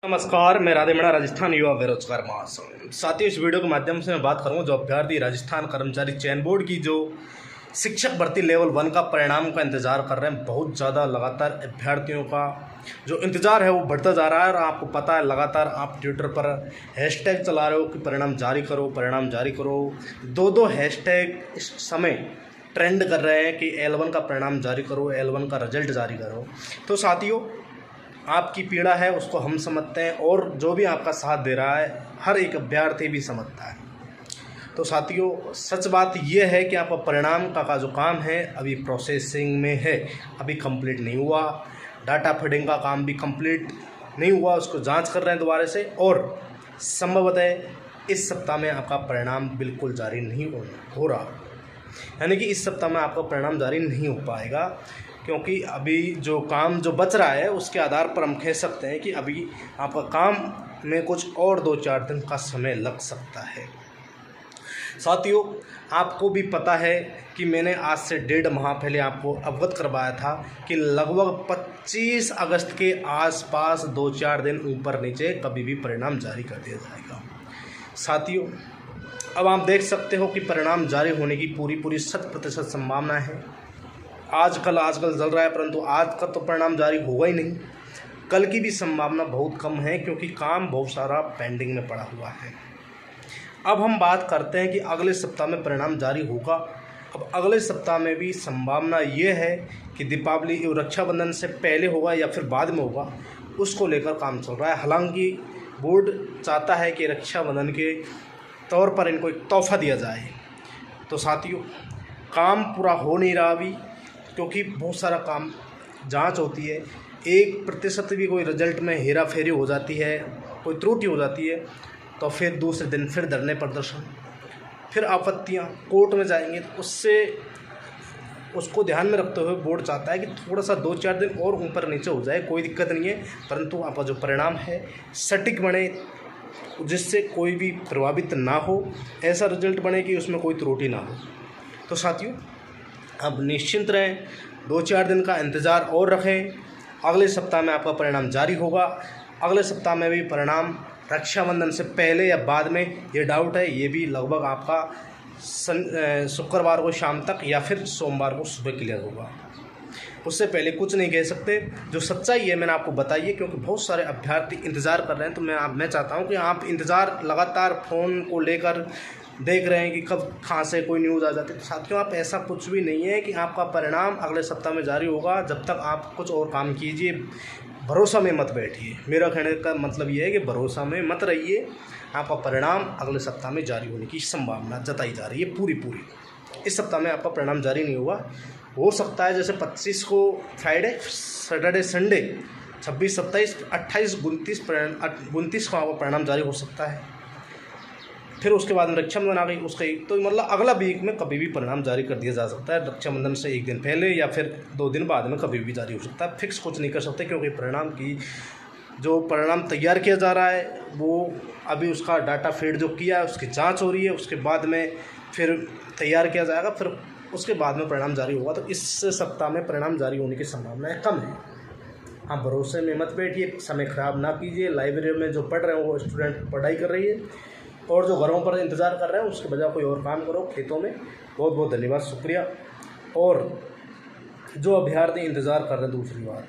नमस्कार, मैं राधेमणा राजस्थान युवा बेरोजगार महासंघ। साथियों, इस वीडियो के माध्यम से मैं बात करूंगा जो अभ्यर्थी राजस्थान कर्मचारी चयन बोर्ड की जो शिक्षक भर्ती लेवल 1 का परिणाम का इंतज़ार कर रहे हैं। बहुत ज़्यादा लगातार अभ्यर्थियों का जो इंतज़ार है वो बढ़ता जा रहा है और आपको पता है लगातार आप ट्विटर पर हैशटैग चला रहे हो कि परिणाम जारी करो, परिणाम जारी करो। दो हैशटैग इस समय ट्रेंड कर रहे हैं कि L1 का परिणाम जारी करो, L1 का रिजल्ट जारी करो। तो साथियों, आपकी पीड़ा है उसको हम समझते हैं और जो भी आपका साथ दे रहा है हर एक अभ्यर्थी भी समझता है। तो साथियों, सच बात यह है कि आपका परिणाम का जो काम है अभी प्रोसेसिंग में है, अभी कंप्लीट नहीं हुआ। डाटा फीडिंग का काम भी कंप्लीट नहीं हुआ, उसको जांच कर रहे हैं दोबारा से और संभवतः इस सप्ताह में आपका परिणाम बिल्कुल जारी नहीं हो रहा, यानी कि इस सप्ताह में आपका परिणाम जारी नहीं हो पाएगा, क्योंकि अभी जो काम जो बच रहा है उसके आधार पर हम कह सकते हैं कि अभी आपका काम में कुछ और 2-4 दिन का समय लग सकता है। साथियों, आपको भी पता है कि मैंने आज से 1.5 माह पहले आपको अवगत करवाया था कि लगभग 25 अगस्त के आसपास 2-4 दिन ऊपर नीचे कभी भी परिणाम जारी कर दिया जाएगा। साथियों, अब आप देख सकते हो कि परिणाम जारी होने की पूरी 100% संभावना है। आजकल चल रहा है, परंतु आज का तो परिणाम जारी होगा ही नहीं। कल की भी संभावना बहुत कम है क्योंकि काम बहुत सारा पेंडिंग में पड़ा हुआ है। अब हम बात करते हैं कि अगले सप्ताह में परिणाम जारी होगा। अब अगले सप्ताह में भी संभावना ये है कि दीपावली रक्षाबंधन से पहले होगा या फिर बाद में होगा, उसको लेकर काम चल रहा है। हालांकि बोर्ड चाहता है कि रक्षाबंधन के तौर पर इनको एक तोहफा दिया जाए। तो साथियों, काम पूरा हो नहीं रहा अभी क्योंकि बहुत सारा काम जांच होती है। 1% भी कोई रिजल्ट में हेरा फेरी हो जाती है, कोई त्रुटि हो जाती है, तो फिर दूसरे दिन फिर धरने प्रदर्शन, फिर आपत्तियां कोर्ट में जाएंगे। तो उसको ध्यान में रखते हुए बोर्ड चाहता है कि थोड़ा सा 2-4 दिन और ऊपर नीचे हो जाए, कोई दिक्कत नहीं है, परंतु आपका जो परिणाम है सटीक बने, जिससे कोई भी प्रभावित ना हो, ऐसा रिजल्ट बने कि उसमें कोई त्रुटि ना हो। तो साथियों, अब निश्चिंत रहें, 2-4 दिन का इंतज़ार और रखें। अगले सप्ताह में आपका परिणाम जारी होगा। अगले सप्ताह में भी परिणाम रक्षाबंधन से पहले या बाद में, ये डाउट है। ये भी लगभग आपका शुक्रवार को शाम तक या फिर सोमवार को सुबह क्लियर होगा। उससे पहले कुछ नहीं कह सकते। जो सच्चाई है मैंने आपको बताई है, क्योंकि बहुत सारे अभ्यर्थी इंतज़ार कर रहे हैं। तो मैं चाहता हूं कि आप इंतज़ार लगातार फ़ोन को लेकर देख रहे हैं कि कब कहाँ से कोई न्यूज़ आ जाती है। तो साथियों, आप ऐसा कुछ भी नहीं है कि आपका परिणाम अगले सप्ताह में जारी होगा। जब तक आप कुछ और काम कीजिए, भरोसा में मत बैठिए। मेरा कहने का मतलब ये है कि भरोसा में मत रहिए। आपका परिणाम अगले सप्ताह में जारी होने की संभावना जताई जा रही है पूरी। इस सप्ताह में आपका परिणाम जारी नहीं हुआ, हो सकता है जैसे 25 को फ्राइडे, सैटरडे, संडे, 26, 27, 28, 29 को आपका परिणाम जारी हो सकता है। फिर उसके बाद में रक्षाबंधन आ गई, तो मतलब अगला वीक में कभी भी परिणाम जारी कर दिया जा सकता है। रक्षाबंधन से 1 दिन पहले या फिर 2 दिन बाद में कभी भी जारी हो सकता है। फिक्स कुछ नहीं कर सकते, क्योंकि जो परिणाम तैयार किया जा रहा है वो अभी उसका डाटा फीड जो किया है उसकी जांच हो रही है। उसके बाद में फिर तैयार किया जाएगा, फिर उसके बाद में परिणाम जारी होगा। तो इस सप्ताह में परिणाम जारी होने की संभावनाएँ कम है। आप भरोसे में मत बैठिए, समय ख़राब ना कीजिए। लाइब्रेरी में जो पढ़ रहे हैं वो स्टूडेंट पढ़ाई कर रही है और जो घरों पर इंतज़ार कर रहे हैं उसके बजाय कोई और काम करो खेतों में। बहुत बहुत धन्यवाद, शुक्रिया। और जो अभ्यर्थी इंतज़ार कर रहे हैं, दूसरी बात,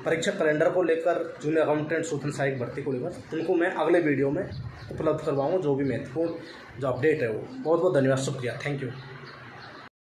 परीक्षा कैलेंडर को लेकर, जूनियर अकाउंटेंट सूचना सहायक भर्ती को लेकर, उनको मैं अगले वीडियो में उपलब्ध करवाऊँगा जो भी महत्वपूर्ण जो अपडेट है वो। बहुत बहुत धन्यवाद, शुक्रिया, थैंक यू।